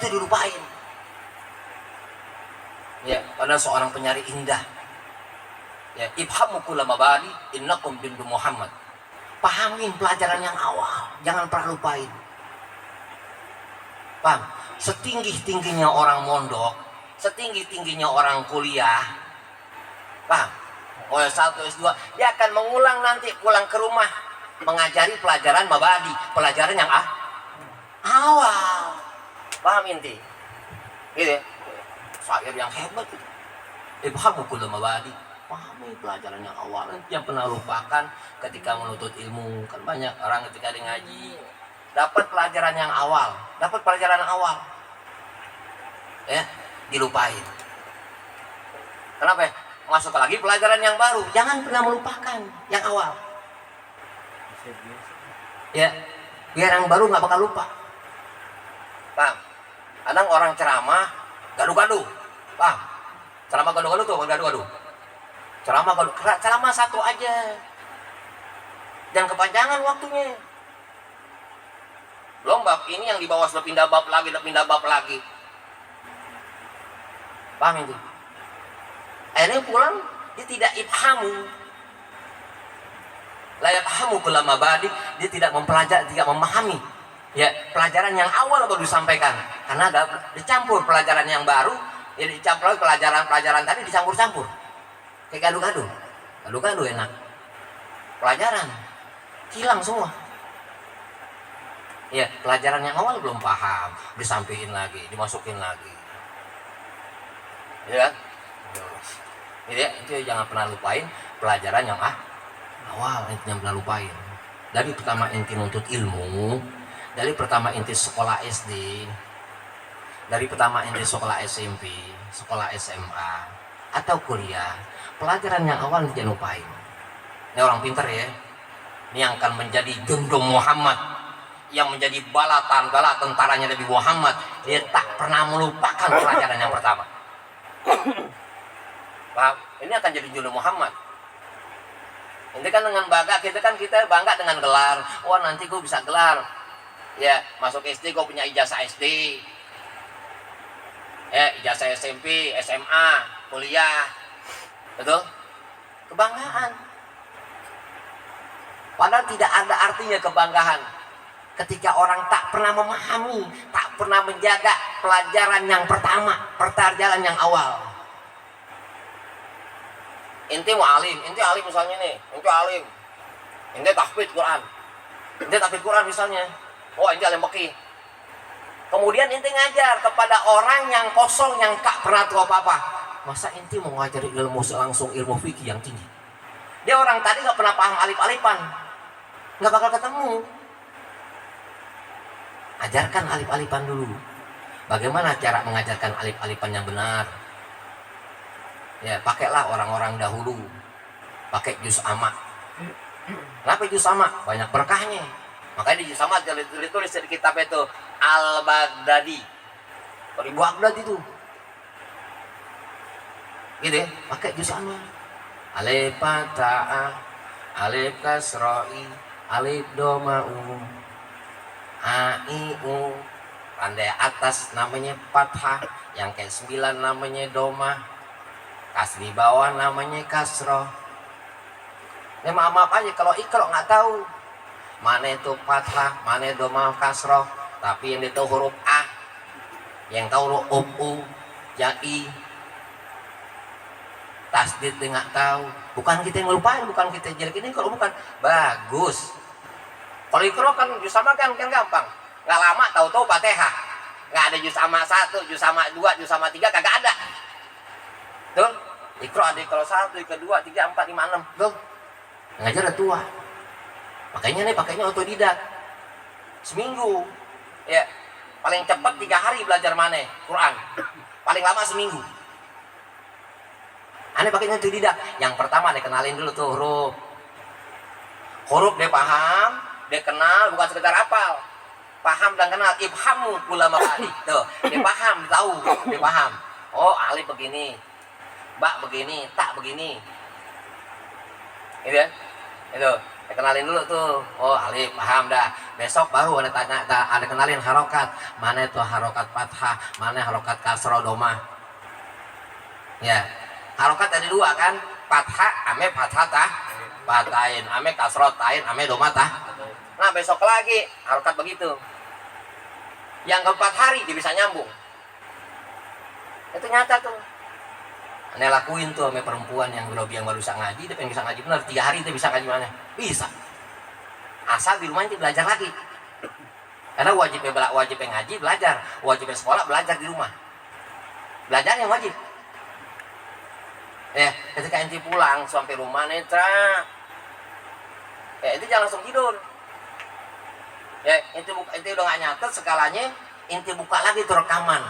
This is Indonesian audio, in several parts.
itu dilupain. Ya, pada seorang penyari indah. Ya, ifhamu kulla mabadi innakum bintu Muhammad. Pahamin pelajaran yang awal, jangan pernah lupain. Paham? Setinggi-tingginya orang mondok, setinggi-tingginya orang kuliah, paham? Oh, S1, S2, dia akan mengulang nanti pulang ke rumah mengajari pelajaran mabadi, pelajaran yang awal. Paham inti? Gitu ya? Syair yang hebat itu. Ifhamu kulla mabadi. Pahami pelajaran yang awal, yang pernah lupakan ketika menuntut ilmu. Kan banyak orang ketika dia ngaji dapat pelajaran yang awal, ya dilupain. Kenapa? Masuk lagi pelajaran yang baru, jangan pernah melupakan yang awal. Ya, biar yang baru nggak bakal lupa. Paham? Kadang orang ceramah gaduh-gaduh, paham? Ceramah gaduh-gaduh tuh, gaduh-gaduh. Ceramah satu aja, jangan kepanjangan waktunya. Belum bab ini yang di bawah sudah pindah bab lagi. Paham itu? Akhirnya pulang dia tidak ifhamu, la yafhamu kulla mabadi, dia tidak mempelajari, tidak memahami. Ya, pelajaran yang awal baru disampaikan, karena ada dicampur pelajaran yang baru, ya dicampur pelajaran tadi dicampur-campur. Kayak gaduh-gaduh enak. Pelajaran hilang semua. Ya, pelajaran yang awal belum paham, disampaikan lagi, dimasukin lagi. Ya kan? Ya, itu jangan pernah lupain pelajaran yang awal, inti yang pernah lupain. Dari pertama inti nuntut ilmu, dari pertama inti sekolah SD, dari pertama inti sekolah SMP, sekolah SMA, atau kuliah, pelajaran yang awal jangan lupain. Ini orang pintar ya, ini yang akan menjadi junjung Muhammad, yang menjadi bala tentaranya Nabi Muhammad. Dia tak pernah melupakan pelajaran yang pertama. Paham? Ini akan jadi junjung Muhammad. Ini kan dengan bangga, kita bangga dengan gelar. Oh, nanti gue bisa gelar. Ya, masuk SD gue punya ijazah SD. Ijazah SMP, SMA, kuliah. Betul? Kebanggaan. Padahal tidak ada artinya kebanggaan ketika orang tak pernah memahami, tak pernah menjaga pelajaran yang pertama, pelajaran yang awal. Inti mau alim, inti alim misalnya nih, inti alim, inti tahfidz Quran misalnya. Oh, inti alim fikih. Kemudian inti ngajar kepada orang yang kosong, yang tak pernah tahu apa-apa. Masa inti mau ngajari ilmu langsung ilmu fikih yang tinggi? Dia orang tadi nggak pernah paham alif-alifan, nggak bakal ketemu. Ajarkan alif-alifan dulu. Bagaimana cara mengajarkan alif-alifan yang benar? Ya, pakailah orang-orang dahulu. Pakai juz amma. Kenapa juz amma? Banyak berkahnya. Makanya di juz amma ditulis di kitab itu Al-Baghdadi. Ribu Baghdad itu. Gitu ya, pakai juz amma. Alif fathah, alif kasra'i, alif doma'u, a-i-u. Pandai atas namanya fathah, yang kayak 9 namanya domah. Kas di bawah namanya kasroh. Ini maaf aja kalau ikro nggak tahu mana itu fathah, mana itu domah kasroh. Tapi yang itu huruf A, yang tahu huruf U, yang I. Tasdid dia nggak tahu. Bukan kita yang ngelupain, bukan kita jelek ini. Kalau bukan bagus. Kalau ikro kan juz sama kan gampang. Nggak lama tahu-tahu Fatihah. Nggak ada juz sama 1, juz sama 2, juz sama 3 kagak ada. Tuh, ikro ada kalau 1, kedua, 3, 4, 5, 6. Tuh, ngajar udah tua. Makanya nih pakainya otodidak. Seminggu. Ya, paling cepat 3 hari belajar mana Quran. Paling lama seminggu. Aneh pakainya otodidak. Yang pertama dia kenalin dulu tuh huruf. Huruf dia paham, dia kenal, bukan sekedar hafal. Paham dan kenal. Ifhamu kulla mabadi. Tuh, dia paham, dia tahu, dia paham. Oh, alif begini. Ba begini, tak begini. Gitu ya? Itu. Kenalin dulu tuh, oh alif paham dah. Besok baru ada tanya, ada kenalin harokat, mana itu harokat fathah, mana harokat kasroh domah. Ya, harokat ada dua kan, fathah, ame fathah tah, fathain, ame kasroh tain, ame domah tah. Nah besok lagi harokat begitu. Yang keempat hari dia bisa nyambung. Itu nyata tuh. Aneh lakuin tuh sama perempuan yang baru bisa ngaji, dia pengen bisa ngaji benar, 3 hari dia bisa ngaji mana? Bisa. Asal di rumah dia belajar lagi. Karena wajib ngaji belajar, wajib sekolah belajar di rumah. Belajar yang wajib. Ya, ketika ente pulang sampai rumah netra, ya itu jangan langsung tidur. Ya, ente udah nggak nyatet skalanya, ente buka lagi tuh rekaman.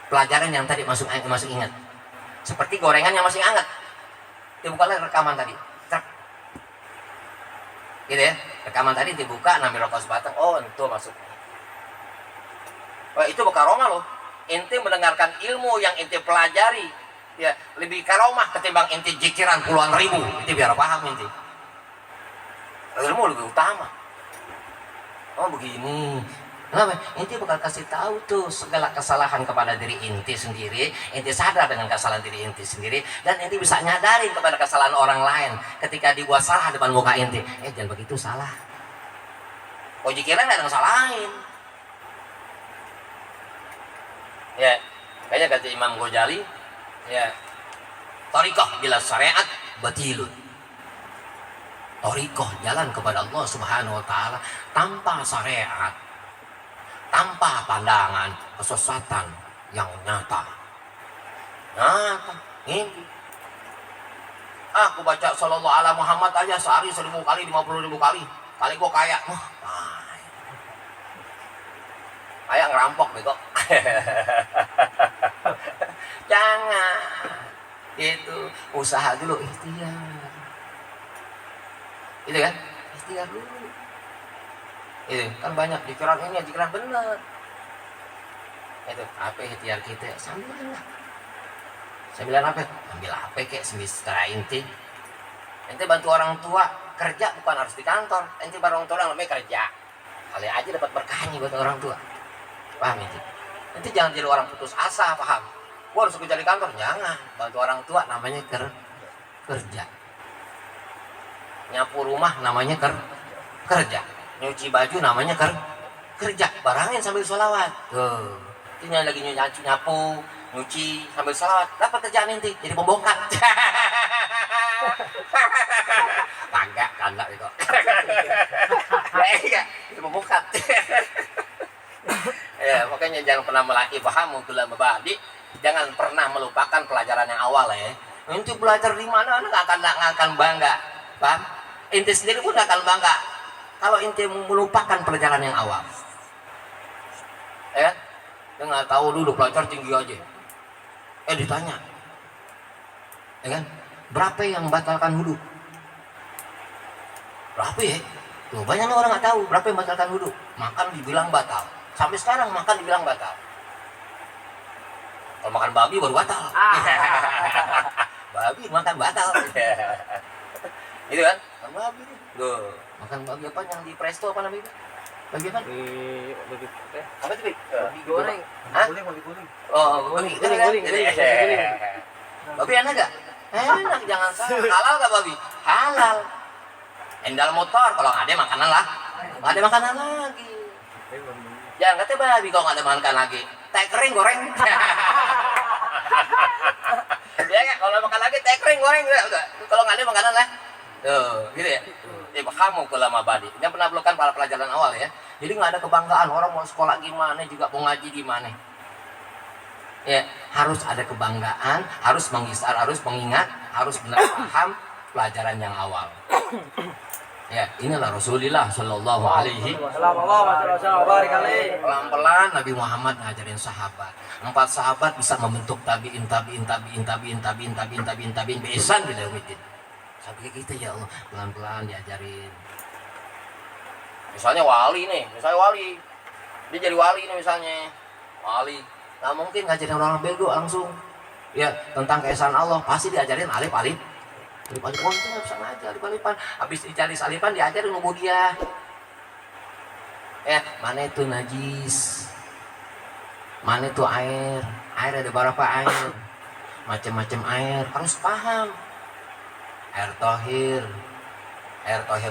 Pelajaran yang tadi masih ingat, seperti gorengan yang masih hangat, dibuka lagi rekaman tadi, gitu ya, rekaman tadi dibuka, ngambil rokok sebatang, oh itu masuk. Wah itu karomah loh, ente mendengarkan ilmu yang ente pelajari, ya lebih karomah ketimbang ente jikiran puluhan ribu, itu biar paham ente. Ilmu lebih utama. Oh begini. Kenapa? Inti bakal kasih tahu tuh segala kesalahan kepada diri inti sendiri. Inti sadar dengan kesalahan diri inti sendiri, dan inti bisa nyadarin kepada kesalahan orang lain ketika dibuat salah depan muka inti. Jangan begitu, salah. Oh kira nggak ada yang salahin. Ya, kayaknya kata Imam Ghazali, ya, thariqah bila syariat batilun. Thariqah jalan kepada Allah Subhanahu wa taala tanpa syariat, tanpa pandangan, kesesatan yang nyata. Ini aku baca sallallahu ala Muhammad aja sehari 1000 kali, 50.000 kali. Kali gua kaya. Kayak ngerampok bego. Jangan. Itu usaha dulu, ikhtiar. Itu kan? Ikhtiar dulu. Itu kan banyak jikiran ini, jikiran bener. Itu apa ikhtiar kita? Sambilan lah. Sambilan apa? Ambil apa kek semistra inti. Ente bantu orang tua kerja, bukan harus di kantor. Ente baru orang tua namanya kerja. Kali aja dapat berkahnya buat orang tua. Paham itu? Ente jangan jadi orang putus asa, paham? Gua harus kerja di kantor, jangan. Bantu orang tua namanya kerja. Nyapu rumah namanya kerja. Nyuci baju namanya kerja. Barangin sambil sholawat. Tuh. Itu lagi nyapu, nyuci sambil sholawat. Dapat kerjaan inti, jadi pembongkar. Kagak itu. Itu pembongkar. Ya, makanya jangan pernah melaki paham kulla mabadi. Jangan pernah melupakan pelajaran yang awal ya. Inti belajar di mana nggak akan bangga. Paham? Inti sendiri pun nggak akan bangga kalau inti melupakan pelajaran yang awal. Ya, dia nggak tahu dulu belajar tinggi aja. Ditanya, ya kan? Berapa yang batalkan wudhu? Berapa ya? Tuh banyak orang nggak tahu berapa yang batalkan wudhu. Makan dibilang batal. Sampai sekarang makan dibilang batal. Kalau makan babi baru batal. Babi makan batal. Gitu kan? Makan babi nih. Loh, makan babi apa yang di Presto apa namanya? Babi apa? Babi apa itu? Babi goreng. Hah? Babi kuning. Oh, babi kuning. Babi enak gak? Enak, jangan salah. Halal gak babi? Halal. Endal motor kalau nggak ada makanan lah. Nggak ada makanan lagi. Jangan kata babi kalau nggak ada makan lagi. Teh kering goreng. Ya kan? Kalau makan lagi teh kering goreng udah. Kalau nggak ada makanan lah. Tuh, gitu ya. Kamu kelama badi. Yang pernah belum para pelajaran awal ya. Jadi nggak ada kebanggaan orang mau sekolah gimana juga mau ngaji gimana. Ya, harus ada kebanggaan, harus mengisar, harus mengingat, harus benar paham pelajaran yang awal. Ya, inilah Rasulullah Shallallahu Alaihi Wasallam. Pelan-pelan Nabi Muhammad ngajarin sahabat. 4 sahabat bisa membentuk tabiin besan gitu ya. Sampai kita ya Allah pelan-pelan diajarin. Misalnya wali nih, dia jadi wali nih misalnya, wali. Nggak mungkin ngajarin orang bego langsung. Ya tentang keesaan Allah pasti diajarin alif Alip-alip itu nggak bisa ngajar, alip-alipan. Habis dicari salipan diajarin nunggu dia. Mana itu najis, mana itu air ada berapa air, macam-macam air, harus paham. Air tohir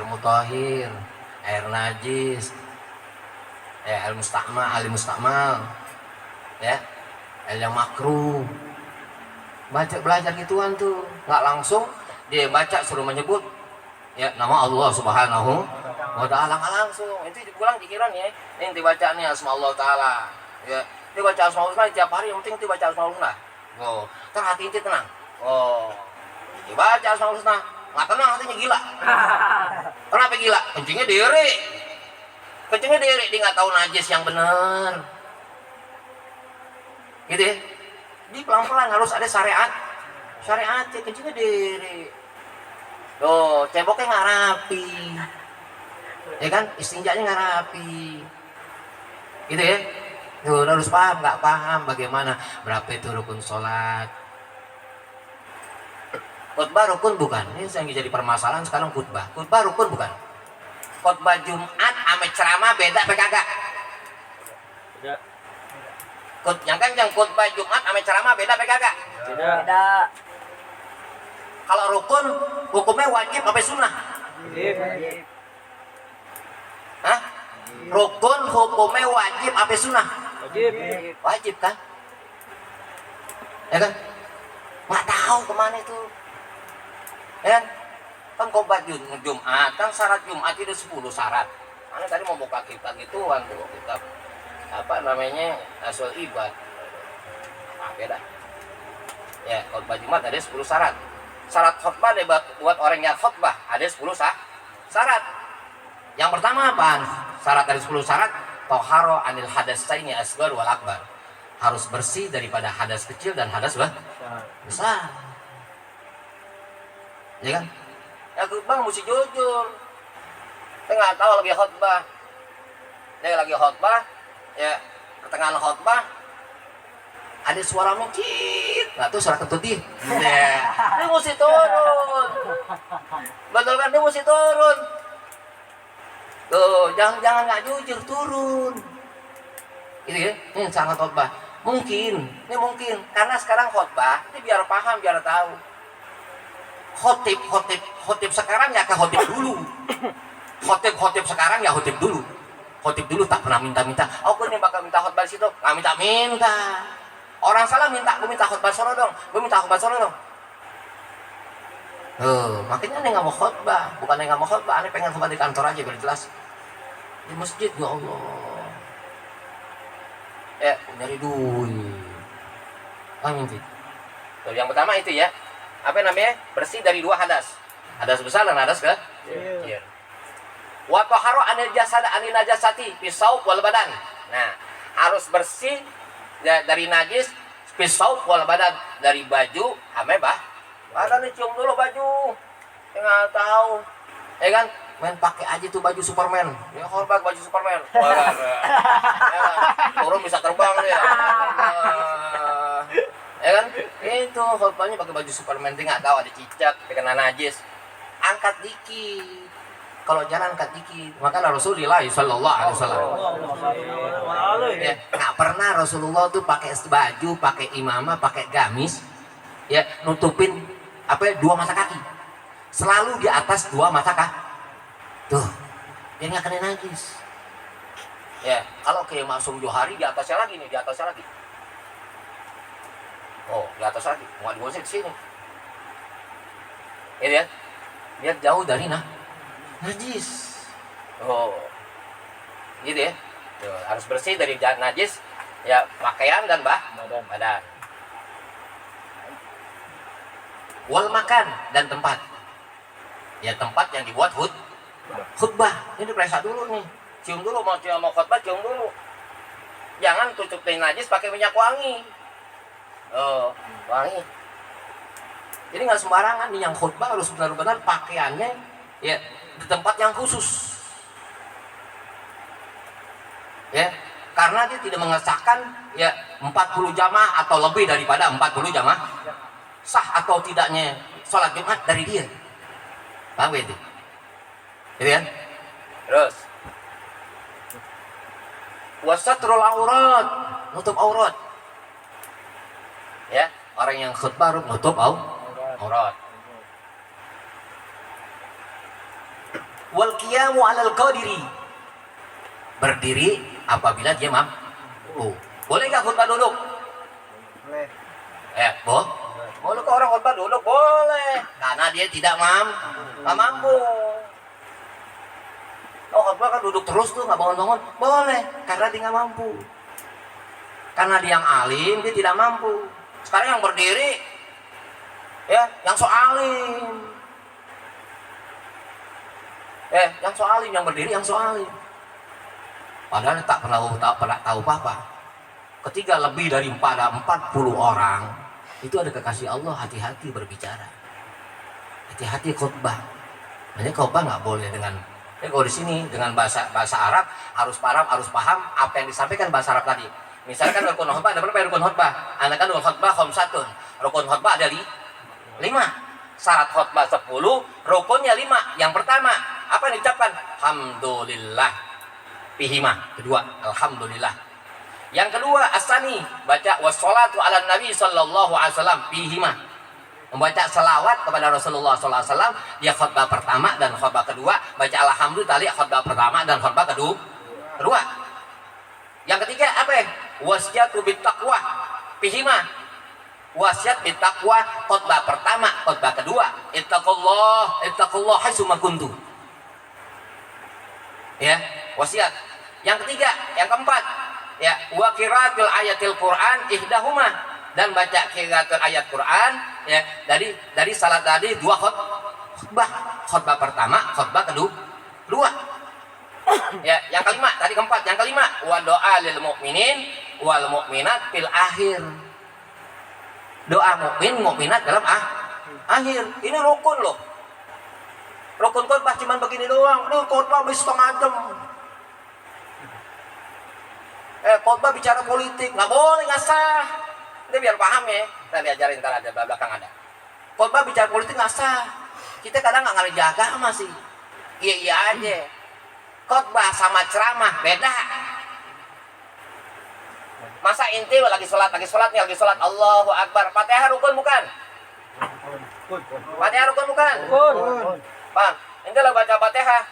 mutahhir, air najis, air mustakmal, ya, air yang makruh. Belajar gituan tuh, nggak langsung dia baca suruh menyebut ya nama Allah Subhanahu wa ta'ala, nggak langsung. Itu pulang pikiran ya, ini dibacanya asma Allah ta'ala ya, dia baca asma Allah tiap hari, yang penting dibaca asma Allah. Oh, hati inti tenang. Oh, dibaca asma Allah, nggak tenang hatinya gila. Kenapa gila? Kencingnya diri, dia nggak tahu najis yang benar gitu ya. Di pelan-pelan harus ada syariat kencingnya diri. Tuh, ceboknya nggak rapi, ya kan, istinjanya nggak rapi, gitu ya. Tuh, harus paham, nggak paham bagaimana, berapa itu rukun sholat. Khutbah rukun bukan? Ini yang jadi permasalahan sekarang, khutbah rukun bukan? Khutbah Jumat ame ceramah beda apa kagak? Beda. Yang khutbah Jumat ame ceramah beda apa kagak? Beda. Kalau rukun hukumnya wajib apa sunnah? Wajib. Hah? Rukun hukumnya wajib apa sunnah? Wajib kan? Ya kan? Nggak tahu kemana itu, ya kan khutbah Jumat kan syarat Jumat itu 10 syarat. Karena tadi mau buka kitab gituan tuh, kitab apa namanya, Asul Ibad. Beda ya, khutbah Jumat ada 10 syarat. Syarat khutbah buat orang yang khutbah ada 10 syarat. Yang pertama apa? Syarat dari 10 syarat, toharo anil hadatsaini asghar wal akbar. Harus bersih daripada hadas kecil dan hadas besar. Ya kan? Ya khutbah mesti jujur. Kita nggak tahu lagi khutbah. Dia lagi khutbah, ya pertengahan khutbah ada suara mencit, nggak tuh suara kentut dia. Dia mesti turun. Betul kan, dia mesti turun. Tuh, jangan nggak jujur, turun. Gitu ya, ini sangat khutbah. Mungkin karena sekarang khutbah ini biar paham, biar tahu. Khotib sekarang ya ke khotib dulu. Khotib sekarang ya khotib dulu. Khotib dulu tak pernah minta-minta. Aku nih bakal minta khutbah di situ, nggak minta. Orang salah minta, gue minta khutbah solo dong. Makanya aneh nggak mau khutbah, bukan aneh nggak mau khutbah, aneh pengen khutbah di kantor aja biar jelas. Di masjid, ya Allah. Nyari duit. Amin. Yang pertama itu ya, apa namanya? Bersih dari 2 hadas. Hadas besar dan hadas kecil. Wa tahharu anil najasati fi saub wal badan. Nah, harus bersih dari najis fi saub wal badan, dari baju ame badan. Cium dulu baju. Enggak tahu. Ya kan? Main pakai aja tuh baju Superman. Ya korban baju Superman. Turun bisa terbang dia. Ya kan? Itu korbannya pakai baju Superman, dia enggak tahu ada cicak, kena najis. Angkat dikit. Kalau jalan angkat dikit. Maka Rasulullah sallallahu alaihi wasallam. Ya, enggak pernah Rasulullah tuh pakai baju, pakai imamah, pakai gamis, ya nutupin 2 mata kaki. Selalu di atas 2 mata kaki. Tuh, dia nggak kena najis. Ya, kalau kayak Maksum Johari di atasnya lagi. Oh, di atas lagi. Mau diusir ke sini. Ya lihat. Lihat jauh dari najis. Oh. Gitu ya. Tuh, harus bersih dari najis, ya pakaian dan badan. Wal makan dan tempat. Ya tempat yang dibuat khutbah. Ini diperiksa dulu nih. Cium dulu, mau khutbah cium dulu. Jangan tutupin najis pakai minyak wangi. Oh, wangi. Jadi nggak sembarangan nih, yang khutbah harus benar-benar pakaiannya ya di tempat yang khusus. Ya, karena dia tidak mengesahkan ya 40 jamaah atau lebih daripada 40 jamaah. sah atau tidaknya sholat Jumat dari dia. Paham gak itu? Gitu kan? Terus wasatrul aurat, nutup aurat. Ya, orang yang khutbah harus nutup aurat. Wal qiyamu 'alal qadiri, berdiri apabila dia mampu. Boleh nggak khutbah duduk? Boleh. Boleh kok orang khutbah duduk? Boleh, karena dia tidak mampu. Oh, khutbah kan duduk terus tuh, nggak bangun-bangun. Boleh, karena dia nggak mampu. Karena dia yang alim, dia tidak mampu. Sekarang yang berdiri, ya, yang so alim. Yang so alim, yang berdiri yang so alim. Padahal tak pernah tahu apa-apa. Ketika lebih dari 40 orang, itu ada kekasih Allah, hati-hati berbicara. Hati-hati khutbah. Makanya khutbah nggak boleh dengan kalau di sini dengan bahasa Arab harus paham apa yang disampaikan bahasa Arab tadi. Misalkan rukun khutbah ada berapa rukun khutbah? Anda kan rukun khutbah khamsatun. Rukun khutbah ada 5. Syarat khutbah 10, rukunnya 5. Yang pertama, apa yang diucapkan? Alhamdulillah. Pihima. Kedua, alhamdulillah. Yang kedua, asani, baca wassalatu ala nabi sallallahu alaihi wasallam. Pihima. Membaca selawat kepada Rasulullah sallallahu alaihi wasallam. Dia khutbah pertama dan khutbah kedua. Baca alhamdulillah khutbah pertama dan khutbah kedua. Yang ketiga apa ya? Wasyatu bittaqwa. Pihima. Wasiat bittaqwa, khutbah pertama, khutbah kedua. Ittaqullah haitsuma kuntum. Ya, wasiat. Yang ketiga, yang keempat, ya, wa qiraatul ayatil Qur'an ihdahuma, dan baca qiraatul ayat Quran, ya, dari salat tadi 2 khutbah. Khutbah pertama, khutbah kedua. Ya, yang kelima, tadi keempat, yang kelima, wa doa lil mukminin wal mukminat fil akhir. Doa mukminat dalam akhir. Ini rukun loh. Rukun khutbah cuma begini doang. Ini khutbah bisa setengah jam. Khutbah bicara politik nggak boleh, nggak sah. Ini biar paham ya. Kita diajarin ntar ada belakang ada. Khutbah bicara politik nggak sah. Kita kadang nggak ngerti agama sih. Iya aja. Khutbah sama ceramah beda. Masa inti lagi sholat Allahu Akbar. Fatihah rukun bukan? Fatihah rukun bukan? Bang, inti lah baca Fatihah.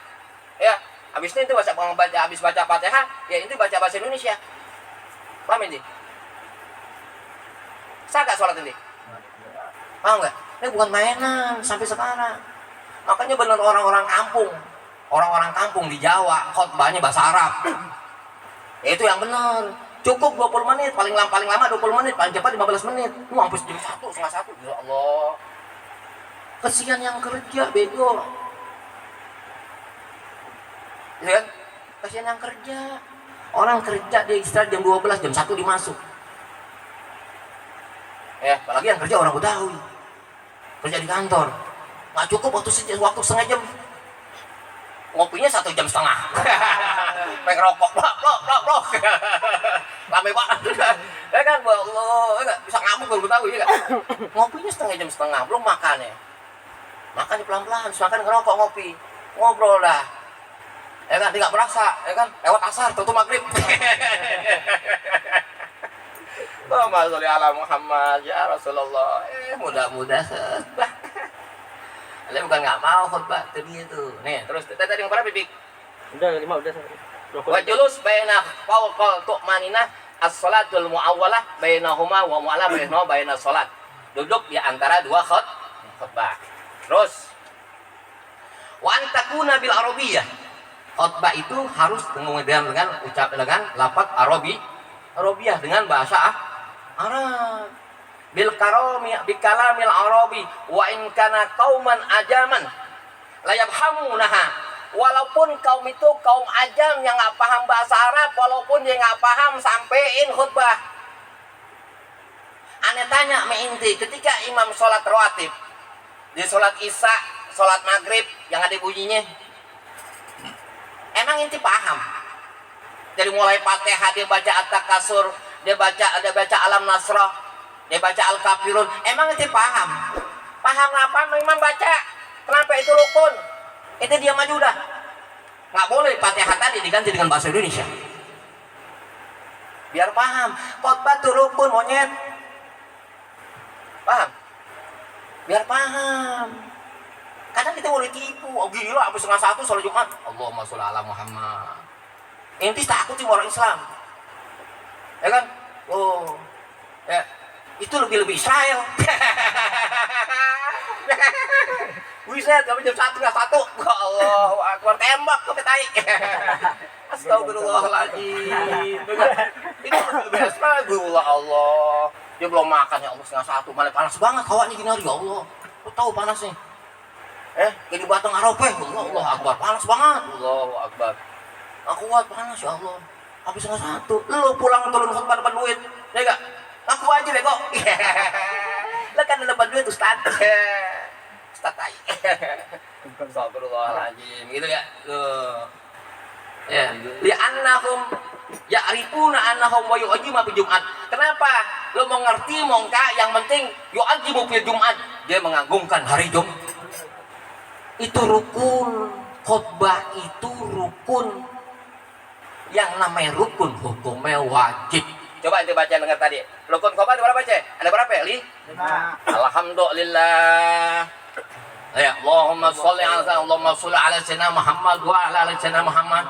Ya, habis itu habis baca Fatihah, ya inti baca bahasa Indonesia. Paham inti? Sah gak sholat inti? Paham gak? Ini bukan mainan sampai sekarang. Makanya benar orang-orang kampung di Jawa khotbahnya bahasa Arab. Itu yang benar. Cukup 20 menit, paling lama 20 menit, paling cepat 15 menit. Sampai jam 1, setengah 1. Ya Allah. Kesian yang kerja, bego. Ya kan? Kesian yang kerja. Orang kerja dia istirahat jam 12, jam 1 dimasuk. Ya, apalagi yang kerja orang Betawi. Kerja di kantor. Nggak cukup waktu setengah jam. Ngopinya 1 jam setengah. Pengen rokok, blok. Lame banget. Ya kan, Allah, bisa ngamuk kalau tahu ya kan. Ngopinya setengah jam, belum makannya. Makannya pelan-pelan, makan ngerokok ngopi. Ngobrol dah. Ya kan, tidak berasa, ya kan, lewat asar, tutup maghrib. Allahumma sholli ala Muhammad ya Rasulullah. Mudah-mudahan. Kalian bukan nggak mau khutbah tadi itu. Nih, terus tadi yang berapa, Bik? Udah 5 udah. Wa julus baina fawqal tu'maninah as-salatul muawwalah bainahuma wa mu'ala baina salat. Duduk di antara 2 khutbah. Terus wa antakuna bil arabiyyah. Khutbah itu harus dengan lafaz Arabiyah dengan bahasa Arab. Bil kalamil arabi wa in kana qauman ajaman la yafhamunaha. Walaupun kaum itu kaum ajam yang nggak paham bahasa Arab, walaupun dia nggak paham, sampein khutbah. Aneh tanya inti, ketika imam sholat rawatib di sholat isya, sholat maghrib yang ada bunyinya, emang inti paham? Dari mulai Fatihah dia baca at-takasur, dia baca alam nasrah, Dia baca Al-Kafirun, emang itu paham? Paham apa? Memang baca. Kenapa itu rukun? Itu dia maju dah. Nggak boleh Fatihah tadi diganti dengan bahasa Indonesia. Biar paham. Khotbah itu rukun monyet. Paham? Biar paham. Kadang kita boleh tipu. Oh gila, habis setengah satu sholat Jumat. Allahumma sholli ala Muhammad. Inti takut sama orang Islam. Ya kan? Oh. Ya. Itu lebih Israel. Buset, kami jam 1 nggak 1. Allah, Akbar tembak ke petai. Astagfirullahaladzim. Itu lebih Israel. Allah. Dia belum makan ya Allah setengah 1. Malah panas banget hawanya gini hari ya Allah. Lu tahu panasnya? Kayak di Batang Arope. Allah Akbar, panas banget. Allah Akbar. Aku kuat panas ya Allah. Habis setengah 1. Lu pulang turun khutbah dapat duit. Ya enggak? Aku aja deh kok. Lah kan dapat duit Ustaz. Ustaz tai. Astagfirullahaladzim. Gitu ya. Tuh. Ya, li'annahum ya'rifuna annahum wa yu'jimu fi Jumat. Kenapa? Lu mengerti mau enggak? Yang penting yu'jimu fi Jumat. Dia mengagungkan hari Jumat. Itu rukun. Khutbah itu rukun. Yang namanya rukun hukumnya wajib. Coba ente baca dengar tadi. Rukun khutbah ada berapa, Cek? Ada berapa ya, Li? 5. Alhamdulillah. Ya, Allahumma sholli ala sayyidina Muhammad wa ala ali sayyidina Muhammad.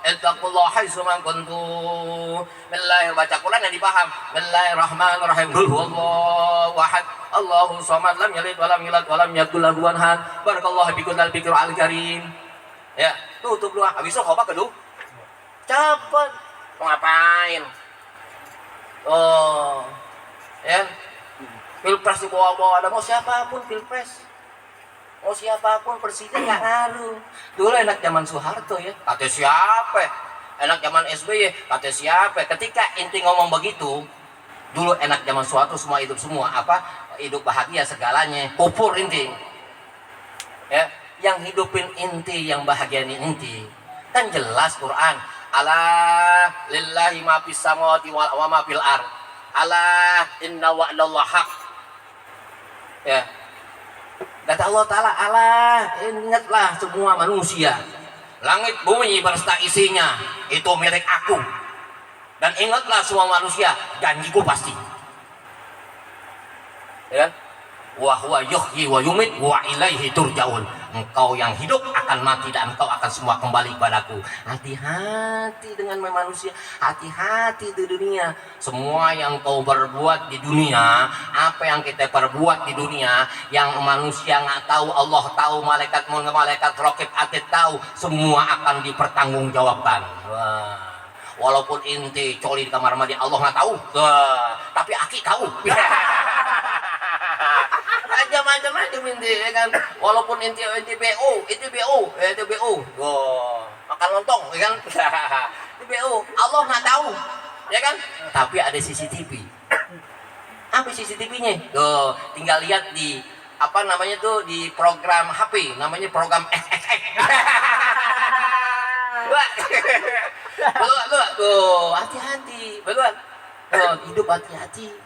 Ittaqullah haitsu ma kuntum. Bismillahirrahmanirrahim. Baca Quran yang dipaham. Bismillahirrahmanirrahim. Qul huwallahu ahad. Allahu samad, lam yalid wa lam yulad wa lam yakul lahu kufuwan ahad. Barakallahu bikum dal fikru al-karim. Ya, tutup dulu. Habis itu khotbah kedua. Cepet. Mau ngapain? Oh, ya. Pilpres di bawah-bawah ada mau siapapun pilpres, mau siapapun presiden nggak ngaruh. Dulu enak zaman Soeharto ya, kata siapa? Enak zaman SBY, kata siapa? Ketika inti ngomong begitu, dulu enak zaman Soeharto semua hidup semua apa? Hidup bahagia segalanya, kupur inti. Ya, yang hidupin inti, yang bahagiain inti, kan jelas Quran. Ala lillahi ma fis samawati wa ma fil ard. Ala inna wa'dallahi haq. Ya. Kata Allah Ta'ala, Allah, ingatlah semua manusia. Langit bumi berserta isinya itu milik aku. Dan ingatlah semua manusia, janjiku pasti. Ya. Wa huwa yuhyi wa yumit wa ilaihi turja'un. Engkau yang hidup akan mati dan engkau akan semua kembali kepadaku. Hati-hati dengan manusia, hati-hati di dunia. Semua yang kau berbuat di dunia, apa yang kita perbuat di dunia, yang manusia nggak tahu, Allah tahu, malaikat raqib atid tahu, semua akan dipertanggungjawabkan. Wah. Walaupun inti coli di kamar mandi, Allah nggak tahu. Wah. Tapi aki tahu. Macam-macam inti ya kan, walaupun inti BO, makan lontong ya kan, itu BO, Allah nggak tahu ya kan, tapi ada CCTV. Apa CCTV-nya? Tuh, tinggal lihat di apa namanya tuh di program HP, namanya program XXX. Betul, tuh hati-hati, betul. Hidup hati-hati.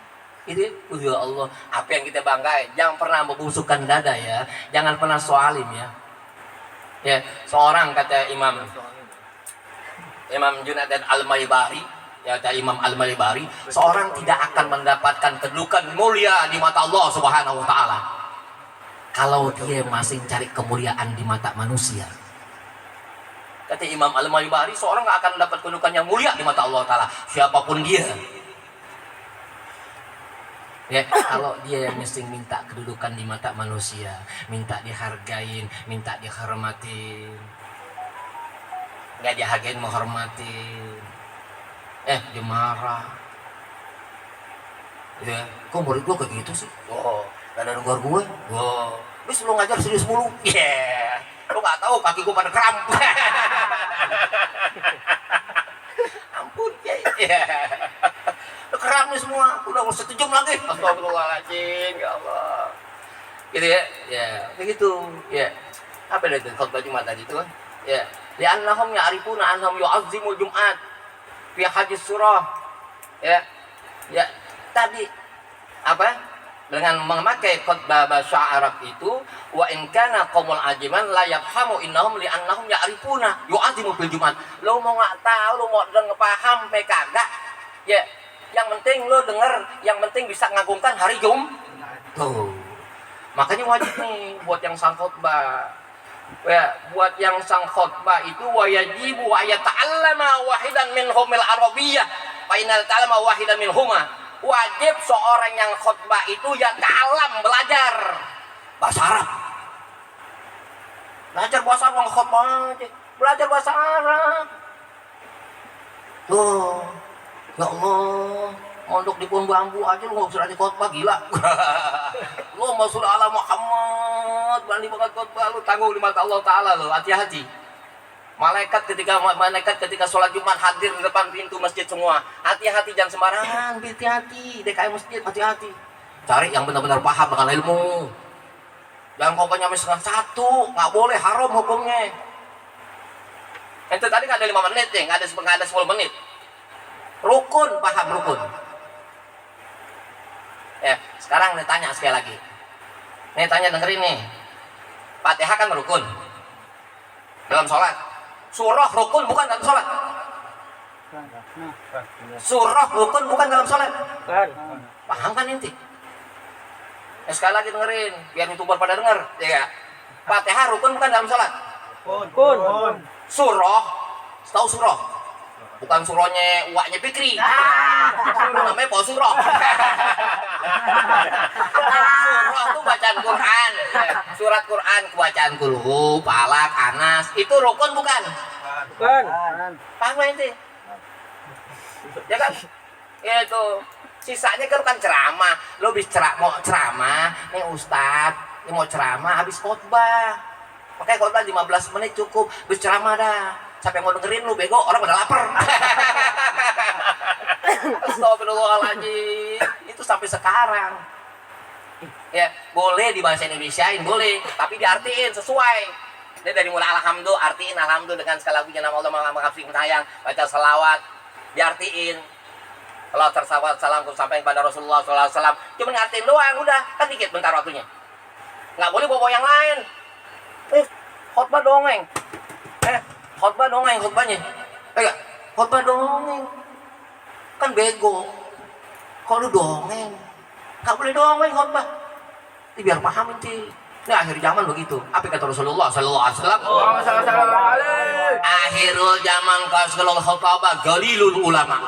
Itu ya Allah, apa yang kita banggain, jangan pernah membusukkan dada ya, jangan pernah soalim ya. Ya, seorang kata Imam Junaid Al-Malibari, ya kata Imam Al-Malibari, seorang tidak akan mendapatkan kedudukan mulia di mata Allah Subhanahu wa taala kalau dia masih cari kemuliaan di mata manusia. Kata Imam Al-Malibari, seorang nggak akan mendapat kedudukan yang mulia di mata Allah taala, siapapun dia. Ya, kalau dia yang mesti minta kedudukan di mata manusia, minta dihargain, minta dihormatin, nggak dihargain menghormatin, dia marah. Ya, kok murid gua kayak gitu sih? Oh, gak ada negor gue. Oh, bis lu ngajar serius mulu. Yeah, lu nggak tahu kaki gua pada kram. Ampun ya. Keram nih semua, udah mau 1 jam lagi. Astagfirullahaladzim, ya Allah. Gitu ya, ya begitu. Ya, apa itu khutbah Jumat tadi itu? Ya, li'annahum ya'rifuna annahum yu'azzimul Jum'at fi hadis surah. Ya, tadi apa? Dengan memakai khutbah bahasa Arab itu, wa in kana qaumul ajiman la yafhamu innahum li annahum ya'rifuna yu'azimu bil Jumat. Lo mau nggak tahu, lo mau denger paham pe kagak? Ya, yang penting lo denger, yang penting bisa ngagungkan hari Jumat. Tuh. Makanya wajib nih buat yang sang khutbah. Ya, buat yang sang khutbah itu wajibu wa yata'allama wahidan minhumil arabiyyah. Fa inna ta'allama wahidan minhuma. Wajib seorang yang khutbah itu ya ta'alam, belajar bahasa Arab. Belajar bahasa Arab khutbah aja. Belajar bahasa Arab. Tuh. Ya Allah, mondok di pohon bambu aja lu nggak usah ada khutbah, gila. Lu masuk ala Muhammad, berani banget khutbah, lu tanggung di mata Allah Ta'ala lu, hati-hati. Malaikat ketika sholat Jumat hadir di depan pintu masjid semua. Hati-hati, jangan sembarangan, hati-hati. DKI masjid, hati-hati. Cari yang benar-benar paham dengan ilmu. Jangan kau nyampe setengah satu, nggak boleh, haram hukumnya. Itu tadi nggak ada 5 menit nih, nggak ada 10 menit. Rukun, paham rukun. Ya, sekarang tanya sekali lagi. Tanya dengerin nih. Fatihah kan rukun dalam sholat. Surah rukun bukan dalam sholat. Surah rukun bukan dalam sholat. Paham kan inti? Sekali lagi dengerin, biar youtuber pada denger. Ya, Fatihah rukun bukan dalam sholat. Rukun. Surah, tahu surah? Bukan surahnya uaknya Fikri. Namanya Pak Surah. Surah itu bacaan Quran. Surat Quran, bacaan Kulhu, Falak, Anas. Itu rukun bukan? Bukan. Paham gak ente? Ya kan? Ya itu. Sisanya kan ceramah. Lo bisa mau ceramah, nih Ustad, ini mau ceramah habis khotbah. Makanya khotbah 15 menit cukup, habis ceramah dah. Siapa yang mau dengerin lu bego, orang pada lapar. Astagfirullahaladzim. Itu sampai sekarang. Ya, boleh di bahasa Indonesiain, boleh, tapi diartiin sesuai. Dia dari mulai alhamdulillah, artiin alhamdulillah dengan segala puji nama Allah Maha Pengasih Penyayang, baca selawat, diartiin. Kalau tersalawat salam sampai kepada Rasulullah SAW, cuma ngartiin doang, udah, kan dikit bentar waktunya. Nggak boleh bawa yang lain. Khotbah dongeng. Khotbah dongeng khotbahnya. Khotbah dongeng. Kan bego. Kalau lu dongeng, nggak boleh dongeng khotbah. Ini biar paham inti. Ini akhir zaman begitu. Apa kata Rasulullah SAW? Akhirul zaman kalau khutbah galilul ulama.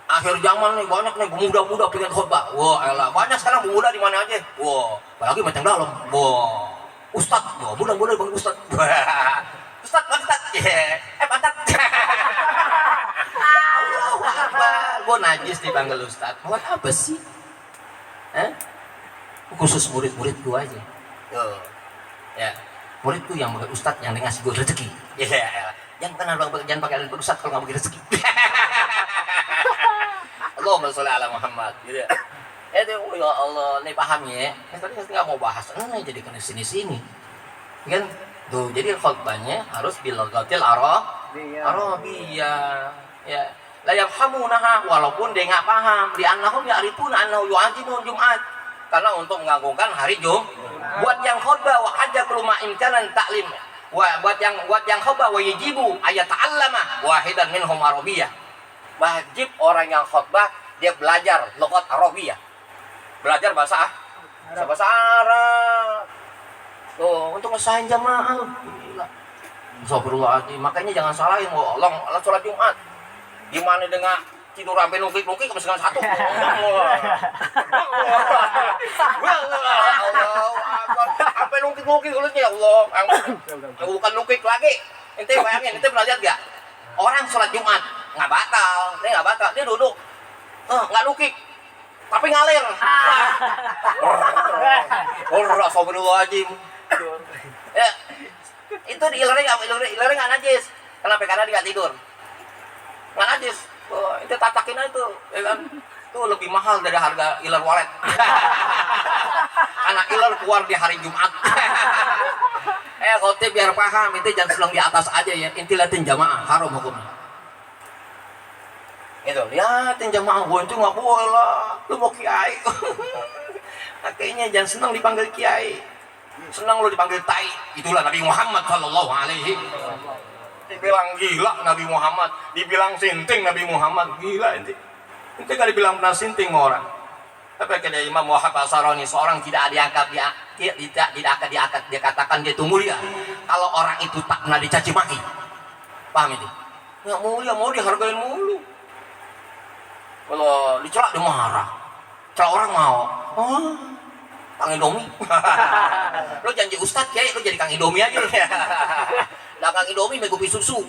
Akhir zaman nih banyak nih pemuda-pemuda pengen khutbah. Wah, elah. Banyak sekarang pemuda di mana aja. Wah, apalagi macam dalam. Wah, Ustadz. Wah, mudah-mudahan bang Ustadz. Ustadz, pantat. Allahu Akbar. Gue najis dipanggil Ustadz. Buat apa sih? Khusus murid-murid gue aja. Tuh. Ya. Muridku yang pakai Ustadz yang ngasih gue rezeki. Ya. Jangan pakai Ustadz kalau nggak bagi rezeki. Allahumma sholli ala Muhammad. Gitu ya. Ya Allah, nih paham ya. Tadi saya nggak mau bahas. Jadi kena sini-sini. Kan? Tuh, jadi khutbahnya harus bilaghatil Arabiyah. Ya. La yafhamunaha, walaupun dia nggak paham. Di annahum ya'rifuna annahu yu'azimul Jumat. Karena untuk mengagungkan hari Jumat. Buat yang khutbah wa hajjatul ma'imkanan ta'lim. Buat yang khutbah wa yajibu ayat ta'allama wahidan minhum Arabiyah. Wajib orang yang khutbah dia belajar lughat Arabiyah. Belajar bahasa Arab. Tuh, untuk ngesahin jamaah lu. Gila. Astagfirullahaladzim. Makanya jangan salahin Allah sholat Jumat. Gimana dengan tidur sampai nukik-nukik ke mesingan satu. Allah. Sampai nukik-nukik kulitnya Allah. Bukan nukik lagi. Ente bayangin, ente pernah lihat gak? Orang sholat Jumat nggak batal, dia duduk, nggak nukik, tapi ngalir. Astagfirullahaladzim. Ya, itu di ilernya nggak najis. Kenapa? Karena dia nggak tidur. Nggak najis. Itu tatakin aja tuh, ya kan? Tuh lebih mahal dari harga iler walet. Anak iler keluar di hari Jumat. Khotib biar paham, itu jangan selang di atas aja ya. Inti liatin jamaah, haram hukumnya. Itu liatin jamaah gue itu nggak boleh lah, lu mau kiai. Kayaknya jangan senang dipanggil kiai, senang lu dipanggil tai. Itulah Nabi Muhammad Shallallahu Alaihi. Dibilang gila Nabi Muhammad, dibilang sinting Nabi Muhammad, gila ente. Ente gak dibilang pernah sinting sama orang. Tapi kata Imam Wahab Al-Sarani, seorang tidak diangkat dia katakan dia itu mulia kalau orang itu tak pernah dicaci maki. Paham itu? Nggak mulia, mau dihargain mulu. Kalau dicelak dia marah, celak orang mau. Oh, Kang Indomie. Lo janji Ustadz kiai, lo jadi Kang Indomie aja. Lah Kang Indomie megupi susu.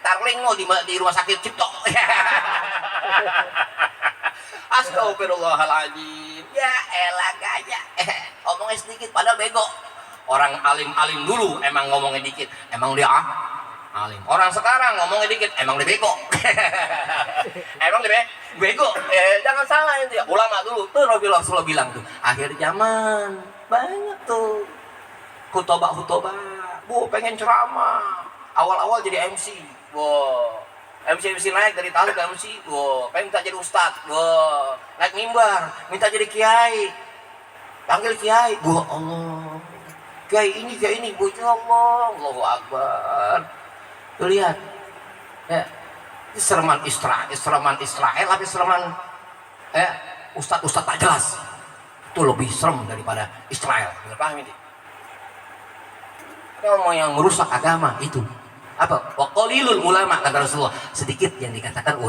Tarling lo di rumah sakit Cipto. Astagfirullahaladzim. Ya elah gaya. Ngomongnya sedikit padahal bego. Orang alim-alim dulu emang ngomongnya dikit, emang dia alim. Orang sekarang ngomongnya dikit, emang dia bego. Emang dia bego. Jangan salah itu ya. Ulama dulu tuh Rasulullah bilang tuh, akhir zaman banyak tuh khutbah. Bu pengen ceramah. Awal-awal jadi MC. Wow. MC naik dari tahu ke MC, pengen minta jadi ustadz, naik mimbar, minta jadi kiai, panggil kiai, Allah, kiai ini, Bu Allah, Allahu Akbar. Tuh lihat, ya, ini sereman Israel, tapi sereman, ustadz tak jelas, itu lebih serem daripada Israel. Paham ini? Kalau yang merusak agama itu. Apa? Waqalilul ulama kata Rasulullah, sedikit yang dikatakan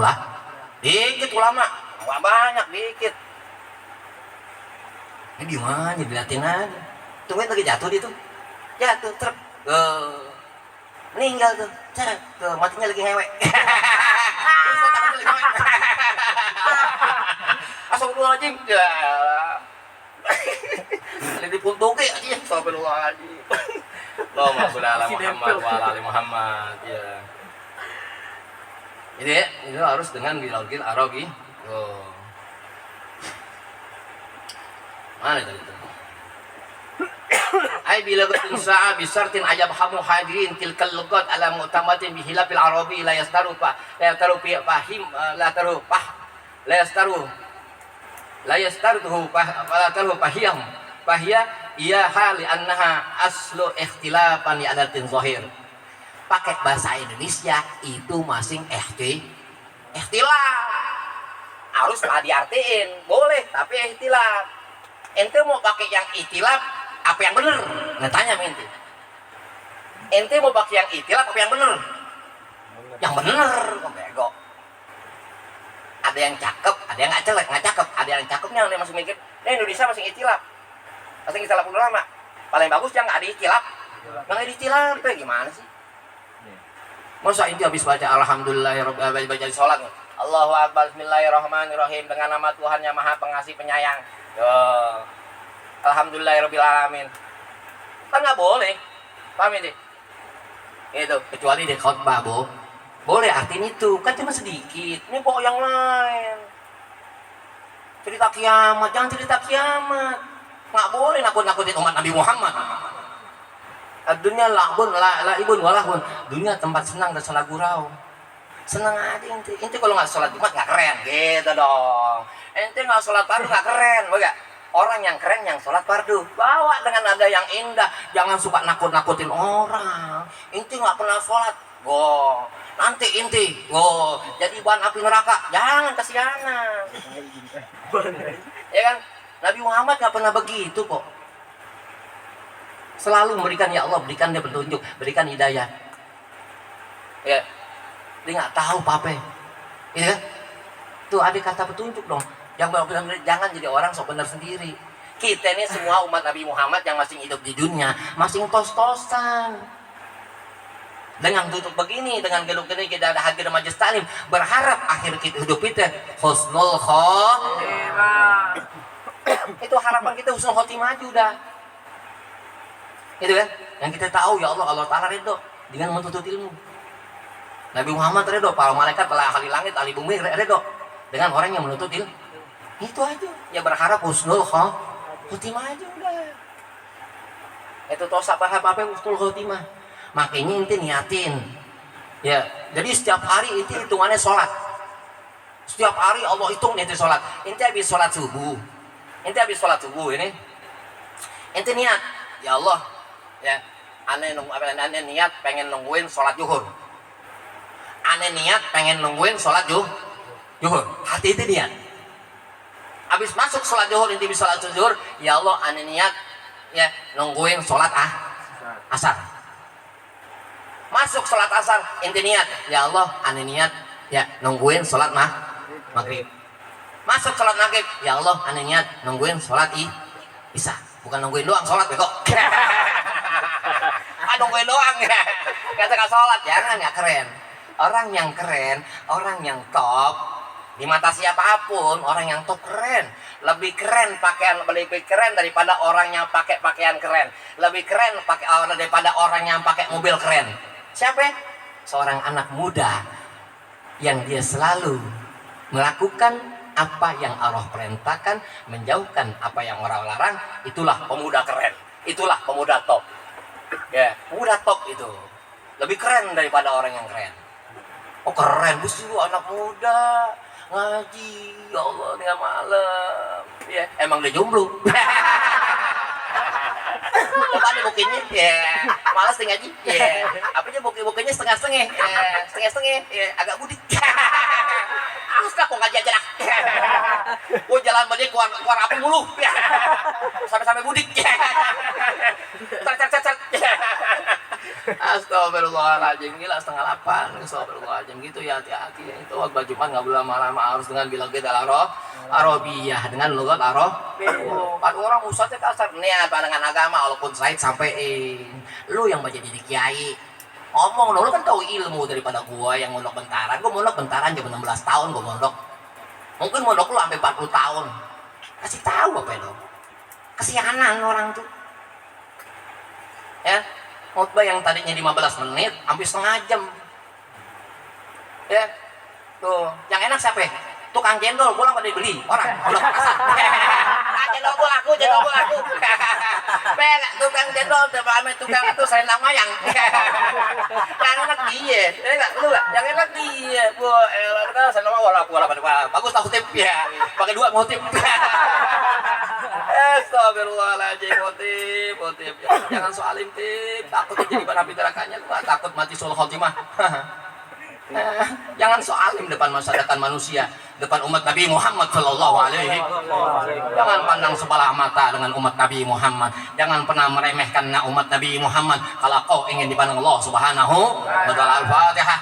dikit ulama, nggak banyak, dikit. Ini gimana? Dilihatin aja. Tungguin lagi jatuh dia tuh, truk, meninggal tuh, matinya lagi ngewek. Astagfirullahaladzim. Ada dipuntuki aja. Astagfirullahaladzim. Allahumma sholli ala Muhammad wa ala ali Muhammad. Ya. Jadi itu harus dengan bilagil arabi. Oh. Mana tadi itu? Ai bilagatin sa'a bisartin ajab hamu hadirin tilkal lugat ala mu'tamatin bihilafil arabi la yastaru fahim la yastaru fahiyam iya hal annaha aslu ikhtilafan li adatin zahir. Pakai bahasa Indonesia itu masing ikhtilaf. Haruslah diartiin, boleh tapi ikhtilaf. Ente mau pakai yang ikhtilaf apa yang benar? Nah tanya ente. Ente mau pakai yang ikhtilaf apa yang benar? Yang benar, kok bego. Ada yang cakep, ada yang nggak cakep, ada yang cakepnya yang masih mikir, Indonesia masih ikhtilaf. Masih istilah ulama paling bagus yang nggak diikhtilaf, nggak diikhtilaf, gimana sih? Masa inti habis baca alhamdulillahirobbilalamin, baca di sholat, Allahu akbar, bismillahirrahmanirrahim, dengan nama Tuhan yang maha pengasih penyayang. Alhamdulillahirobbilalamin, kan nggak boleh, paham ini? Itu kecuali di khotbah, boleh artinya itu, kan cuma sedikit. Ini pokok yang lain, cerita kiamat, jangan cerita kiamat. Nggak boleh nakut-nakutin umat Nabi Muhammad. Dunia laibun walahun. Dunia tempat senang dan senang gurau. Senang aja ente. Ente kalau nggak sholat Jumat nggak keren, gitu dong. Ente nggak sholat fardu nggak keren, baga. Orang yang keren yang sholat fardu. Bawa dengan nada yang indah. Jangan suka nakut-nakutin orang. Ente nggak pernah sholat, nanti ente, jadi bahan api neraka. Jangan, kasihanan. Ya kan? Nabi Muhammad nggak pernah begitu kok. Selalu memberikan, ya Allah, berikan dia petunjuk, berikan hidayah. Ya, dia nggak tahu apa-apa. Ya, tuh ada kata petunjuk dong. Jangan jadi orang sok benar sendiri. Kita ini semua umat Nabi Muhammad yang masih hidup di dunia, masih tos-tosan. Dengan tutup begini, dengan geluk gini kita ada hadir majelis taklim, berharap akhir kita hidup kita husnul khotimah. Itu harapan kita husnul khotimah aja udah. Itu kan? Yang kita tahu ya Allah Ta'ala ridho dengan menuntut ilmu. Nabi Muhammad ridho, para malaikat, para ahli langit, ahli bumi ridho dengan orang yang menuntut ilmu. Itu aja. Ya berharap husnul khotimah aja udah. Itu tosa apa-apa husnul khotimah. Makanya ente niatin. Ya, jadi setiap hari itu hitungannya sholat. Setiap hari Allah hitung ente sholat. Ente habis sholat subuh. Ente habis sholat subuh ini. Ente niat, ya Allah, ya, ane niat pengen nungguin sholat zuhur. Ane niat pengen nungguin sholat zuhur. Hati itu niat. Habis masuk sholat zuhur, ente bisa sholat zuhur, ya Allah, ane niat ya nungguin sholat asar. Masuk sholat asar, ente niat, ya Allah, ane niat ya nungguin sholat maghrib. Masuk sholat maghrib, ya Allah, ane niat nungguin sholat isya. Bukan nungguin doang sholat beko. Nungguin doang ya. Kata sholat, jangan, nggak keren. Orang yang keren, orang yang top di mata siapapun, orang yang top keren. Lebih keren daripada orang yang pakai pakaian keren. Lebih keren daripada orang yang pakai mobil keren. Siapa? Seorang anak muda yang dia selalu melakukan apa yang Allah perintahkan, menjauhkan apa yang orang larang. Itulah pemuda keren, itulah pemuda top. Ya, pemuda top itu lebih keren daripada orang yang keren. Oh keren, busu anak muda ngaji, ya Allah, tengah malam. Ya, emang dia jomblo. Coba ada bukinya, ya, malas ngaji, ya, apa aja bukinya setengah-setengah, ya, agak budik. Kok ngaji aja dah. Gue jalan balik keluar api mulu. Sampai budik. Cat. Astagfirullahaladzim, gila 7:30. Astagfirullahaladzim, gitu ya, hati-hati. Itu waktu Jumat nggak boleh lama-lama, harus dengan bilang kita Arabiyah, dengan logat Arabiyah. Ada orang ustadznya kasar nih, pandangan agama, walaupun Said sampein. Lu yang baca jadi kiai. Ngomong dong, lu kan tahu ilmu daripada gua yang mondok bentaran. Gua mondok bentaran jam 16 tahun gua mondok. Mungkin mondok lu sampai 40 tahun. Kasih tahu apa itu? Kesianan orang tuh. Ya, khotbah yang tadinya 15 menit hampir setengah jam. Ya. Tuh, yang enak siapa? Tukang cendol pulang pada dibeli orang. Cendol gua laku. Bela tukang cendol tukang itu saya mayang. Yang enak dia. Yang enak dia. Gua saya laku bagus tak kutip ya. Pakai 2 motif. Astagfirullahaladzim, motif. Jangan soalim tip. Takut jadi api nerakanya. Takut mati sul khotimah. Jangan soalim depan masyarakat manusia, depan umat Nabi Muhammad Sallallahu Alaihi. Jangan pandang sebelah mata dengan umat Nabi Muhammad. Jangan pernah meremehkan umat Nabi Muhammad. Kalau kau ingin dipandang Allah Subhanahu wa Ta'ala. Al-Fatihah.